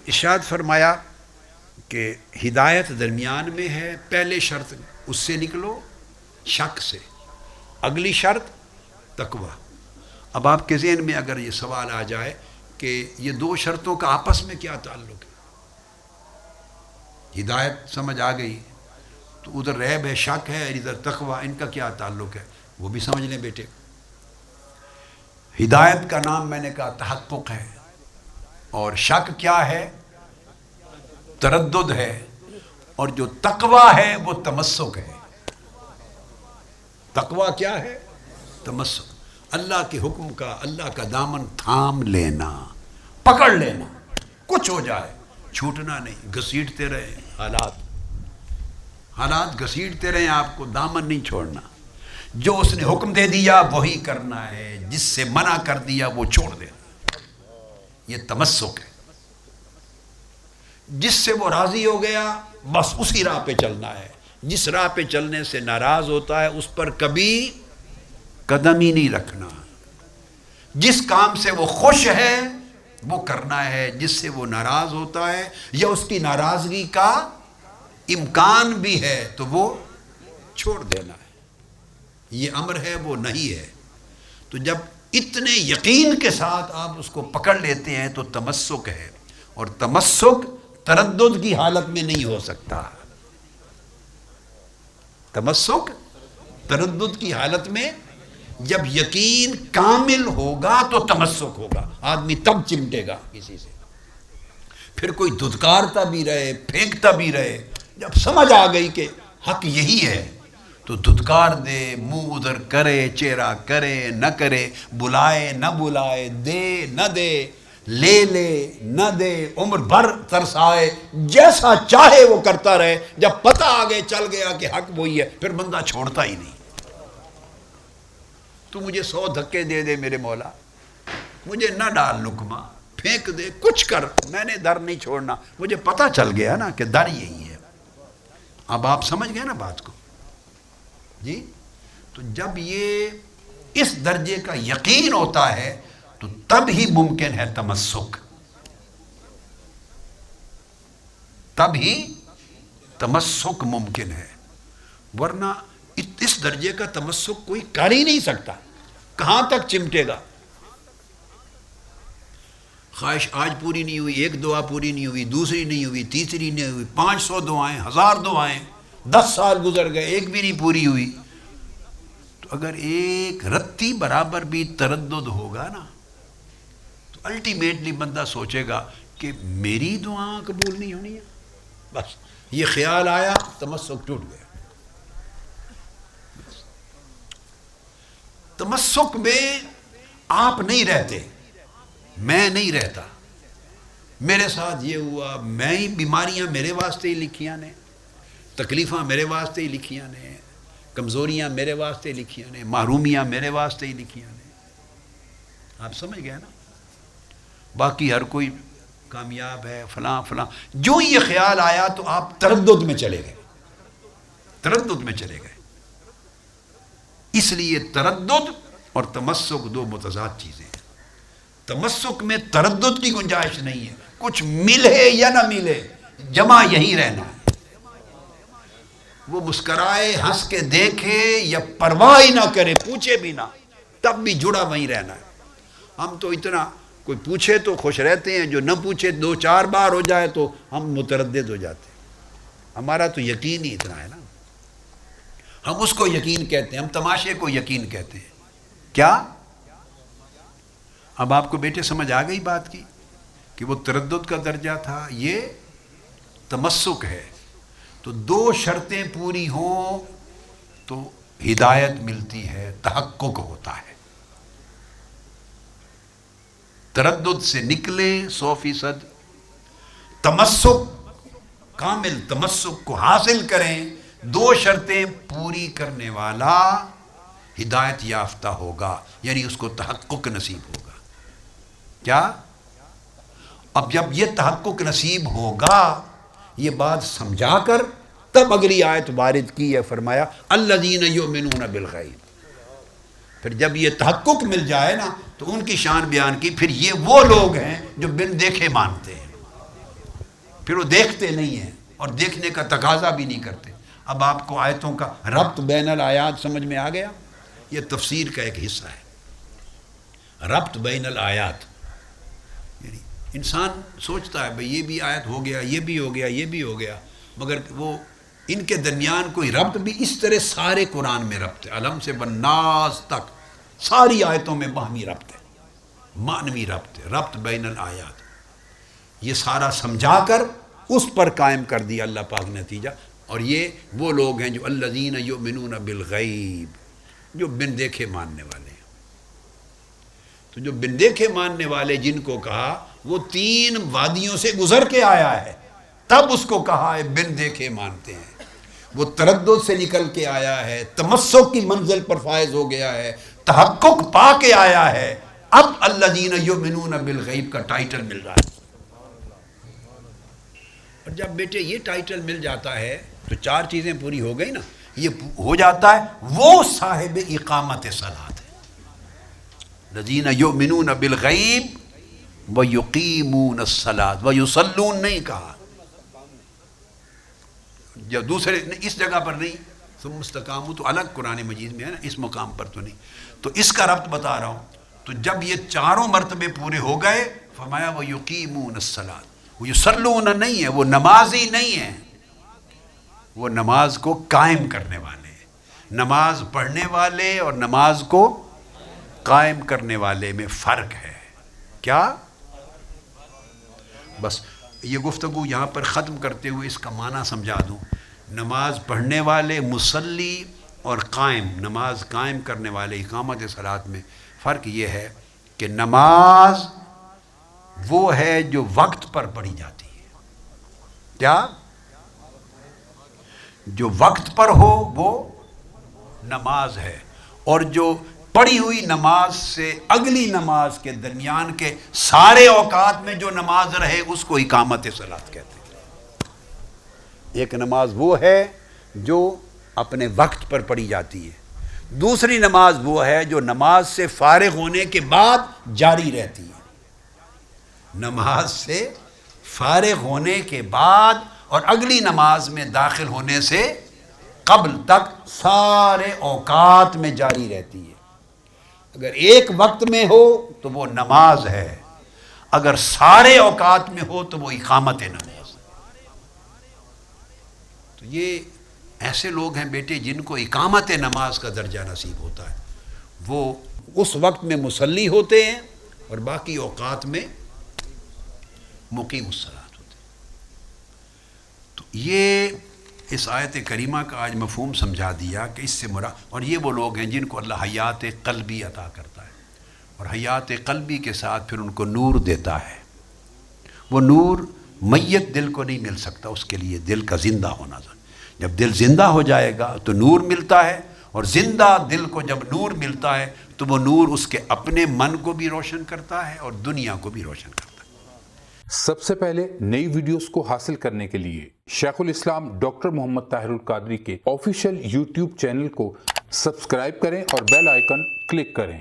ارشاد فرمایا کہ ہدایت درمیان میں ہے، پہلے شرط اس سے نکلو شک سے، اگلی شرط تقوی۔ اب آپ کے ذہن میں اگر یہ سوال آ جائے کہ یہ دو شرطوں کا آپس میں کیا تعلق ہے، ہدایت سمجھ آ گئی تو ادھر ریب ہے، شک ہے، اور ادھر تقوی، ان کا کیا تعلق ہے، وہ بھی سمجھ لیں بیٹے۔ ہدایت کا نام میں نے کہا تحقق ہے، اور شک کیا ہے؟ تردد ہے، اور جو تقوی ہے وہ تمسک ہے۔ تقوی کیا ہے؟ تمسک، اللہ کے حکم کا، اللہ کا دامن تھام لینا، پکڑ لینا، کچھ ہو جائے چھوٹنا نہیں، گھسیٹتے رہے حالات گھسیٹتے رہے، آپ کو دامن نہیں چھوڑنا۔ جو اس نے حکم دے دیا وہی کرنا ہے، جس سے منع کر دیا وہ چھوڑ دینا، یہ تمسک ہے۔ جس سے وہ راضی ہو گیا بس اسی راہ پہ چلنا ہے، جس راہ پہ چلنے سے ناراض ہوتا ہے اس پر کبھی قدم ہی نہیں رکھنا۔ جس کام سے وہ خوش ہے وہ کرنا ہے، جس سے وہ ناراض ہوتا ہے یا اس کی ناراضگی کا امکان بھی ہے تو وہ چھوڑ دینا ہے۔ یہ امر ہے، وہ نہیں ہے۔ تو جب اتنے یقین کے ساتھ آپ اس کو پکڑ لیتے ہیں تو تمسک ہے، اور تمسک تردد کی حالت میں نہیں ہو سکتا۔ تمسک تردد کی حالت میں، جب یقین کامل ہوگا تو تمسک ہوگا، آدمی تب چمٹے گا کسی سے۔ پھر کوئی دھتکارتا بھی رہے، پھینکتا بھی رہے، جب سمجھ آ گئی کہ حق یہی ہے تو دھتکار دے، منہ ادھر کرے، چہرہ کرے نہ کرے، بلائے نہ بلائے، دے نہ دے، لے لے نہ دے، عمر بھر ترسائے، جیسا چاہے وہ کرتا رہے۔ جب پتہ آگے چل گیا کہ حق وہی ہے پھر بندہ چھوڑتا ہی نہیں۔ تو مجھے 100 دھکے دے دے میرے مولا، مجھے نہ ڈال لقمہ، پھینک دے، کچھ کر، میں نے در نہیں چھوڑنا، مجھے پتہ چل گیا نا کہ در یہی ہے۔ اب آپ سمجھ گئے نا بات کو جی؟ تو جب یہ اس درجے کا یقین ہوتا ہے تو تب ہی ممکن ہے تمسک، تب ہی تمسک ممکن ہے، ورنہ اس درجے کا تمسک کوئی کر ہی نہیں سکتا۔ کہاں تک چمٹے گا؟ خواہش آج پوری نہیں ہوئی، ایک دعا پوری نہیں ہوئی، دوسری نہیں ہوئی، تیسری نہیں ہوئی، 500 دعائیں، 1000 دعائیں، 10 سال گزر گئے، ایک بھی نہیں پوری ہوئی۔ تو اگر ایک رتی برابر بھی تردد ہوگا نا تو الٹیمیٹلی بندہ سوچے گا کہ میری دعا قبول نہیں ہونی ہے، بس یہ خیال آیا، تمسک ٹوٹ گیا۔ تمسک میں آپ نہیں رہتے، میں نہیں رہتا، میرے ساتھ یہ ہوا، میں ہی، بیماریاں میرے واسطے ہی لکھیاں نے، تکلیفاں میرے واسطے ہی لکھیاں نے، کمزوریاں میرے واسطے لکھیاں نے، محرومیاں میرے واسطے ہی لکھیاں نے۔ آپ سمجھ گئے نا؟ باقی ہر کوئی کامیاب ہے، فلاں فلاں، جو یہ خیال آیا تو آپ تردد میں چلے گئے، تردد میں چلے گئے۔ اس لیے تردد اور تمسک دو متضاد چیزیں ہیں۔ تمسک میں تردد کی گنجائش نہیں ہے، کچھ ملے یا نہ ملے جمع یہی رہنا ہے۔ وہ مسکرائے، ہنس کے دیکھے یا پرواہ ہی نہ کرے، پوچھے بھی نہ، تب بھی جڑا وہیں رہنا ہے۔ ہم تو اتنا، کوئی پوچھے تو خوش رہتے ہیں، جو نہ پوچھے 2-4 بار ہو جائے تو ہم متردد ہو جاتے ہیں۔ ہمارا تو یقین ہی اتنا ہے نا، ہم اس کو یقین کہتے ہیں، ہم تماشے کو یقین کہتے ہیں۔ کیا؟ اب آپ کو بیٹے سمجھ آ گئی بات کی کہ وہ تردد کا درجہ تھا، یہ تمسک ہے۔ تو 2 شرطیں پوری ہوں تو ہدایت ملتی ہے، تحقق ہوتا ہے۔ تردد سے نکلے 100%، تمسک، کامل تمسک کو حاصل کریں، 2 شرطیں پوری کرنے والا ہدایت یافتہ ہوگا، یعنی اس کو تحقق نصیب ہوگا۔ کیا؟ اب جب یہ تحقق نصیب ہوگا، یہ بات سمجھا کر تب اگلی آیت وارد کی ہے، فرمایا الذین یؤمنون بالغیب۔ پھر جب یہ تحقق مل جائے نا تو ان کی شان بیان کی، پھر یہ وہ لوگ ہیں جو بن دیکھے مانتے ہیں۔ پھر وہ دیکھتے نہیں ہیں اور دیکھنے کا تقاضا بھی نہیں کرتے. اب آپ کو آیتوں کا ربط بین الآیات سمجھ میں آ گیا؟ یہ تفسیر کا ایک حصہ ہے، ربط بین الآیات. یعنی انسان سوچتا ہے بھئی یہ بھی آیت ہو گیا، یہ بھی ہو گیا، یہ بھی ہو گیا، مگر وہ ان کے درمیان کوئی ربط بھی اس طرح سارے قرآن میں ربط ہے. علم سے بالناس تک ساری آیتوں میں باہمی ربط ہے، معنوی ربط ہے، ربط بین الآیات. یہ سارا سمجھا کر اس پر قائم کر دیا اللہ پاک نے نتیجہ. اور یہ وہ لوگ ہیں جو الذین یؤمنون بالغیب، جو بن دیکھے ماننے والے ہیں. تو جو بن دیکھے ماننے والے جن کو کہا، وہ 3 وادیوں سے گزر کے آیا ہے، تب اس کو کہا ہے بن دیکھے مانتے ہیں. وہ تردد سے نکل کے آیا ہے، تمسک کی منزل پر فائز ہو گیا ہے، تحقق پا کے آیا ہے. اب الذین یؤمنون بالغیب کا ٹائٹل مل رہا ہے. اور جب بیٹے یہ ٹائٹل مل جاتا ہے تو 4 چیزیں پوری ہو گئی نا. یہ ہو جاتا ہے وہ صاحب اقامت صلاۃ ہے. الذین یؤمنون بالغیب ویقیمون الصلاۃ، ویصلون نہیں کہا، جب دوسرے اس جگہ پر نہیں، ثم استقاموا تو الگ قرآن مجید میں ہے نا، اس مقام پر تو نہیں. تو اس کا ربط بتا رہا ہوں. تو جب یہ 4 مرتبے پورے ہو گئے، فرمایا ویقیمون الصلاۃ. وہ یصلون نہیں ہے، وہ نمازی نہیں ہیں، وہ نماز کو قائم کرنے والے ہیں. نماز پڑھنے والے اور نماز کو قائم کرنے والے میں فرق ہے. کیا؟ بس یہ گفتگو یہاں پر ختم کرتے ہوئے اس کا معنی سمجھا دوں. نماز پڑھنے والے مصلی اور قائم، نماز قائم کرنے والے اقامت صلاۃ میں فرق یہ ہے کہ نماز وہ ہے جو وقت پر پڑھی جاتی ہے. کیا؟ جو وقت پر ہو وہ نماز ہے، اور جو پڑھی ہوئی نماز سے اگلی نماز کے درمیان کے سارے اوقات میں جو نماز رہے اس کو اقامت صلاۃ کہتے ہیں. ایک نماز وہ ہے جو اپنے وقت پر پڑھی جاتی ہے، دوسری نماز وہ ہے جو نماز سے فارغ ہونے کے بعد جاری رہتی ہے. نماز سے فارغ ہونے کے بعد اور اگلی نماز میں داخل ہونے سے قبل تک سارے اوقات میں جاری رہتی ہے. اگر ایک وقت میں ہو تو وہ نماز ہے، اگر سارے اوقات میں ہو تو وہ اقامت نماز. تو یہ ایسے لوگ ہیں بیٹے جن کو اقامت نماز کا درجہ نصیب ہوتا ہے. وہ اس وقت میں مصلی ہوتے ہیں اور باقی اوقات میں مقیم الصلاۃ ہوتے ہیں. تو یہ اس آیت کریمہ کا آج مفہوم سمجھا دیا کہ اس سے مراد، اور یہ وہ لوگ ہیں جن کو اللہ حیات قلبی عطا کرتا ہے، اور حیات قلبی کے ساتھ پھر ان کو نور دیتا ہے. وہ نور میت دل کو نہیں مل سکتا، اس کے لیے دل کا زندہ ہونا ضروری. جب دل زندہ ہو جائے گا تو نور ملتا ہے، اور زندہ دل کو جب نور ملتا ہے تو وہ نور اس کے اپنے من کو بھی روشن کرتا ہے اور دنیا کو بھی روشن کرتا ہے. سب سے پہلے نئی ویڈیوز کو حاصل کرنے کے لیے شیخ الاسلام ڈاکٹر محمد طاہر القادری کے آفیشیل یوٹیوب چینل کو سبسکرائب کریں اور بیل آئیکن کلک کریں.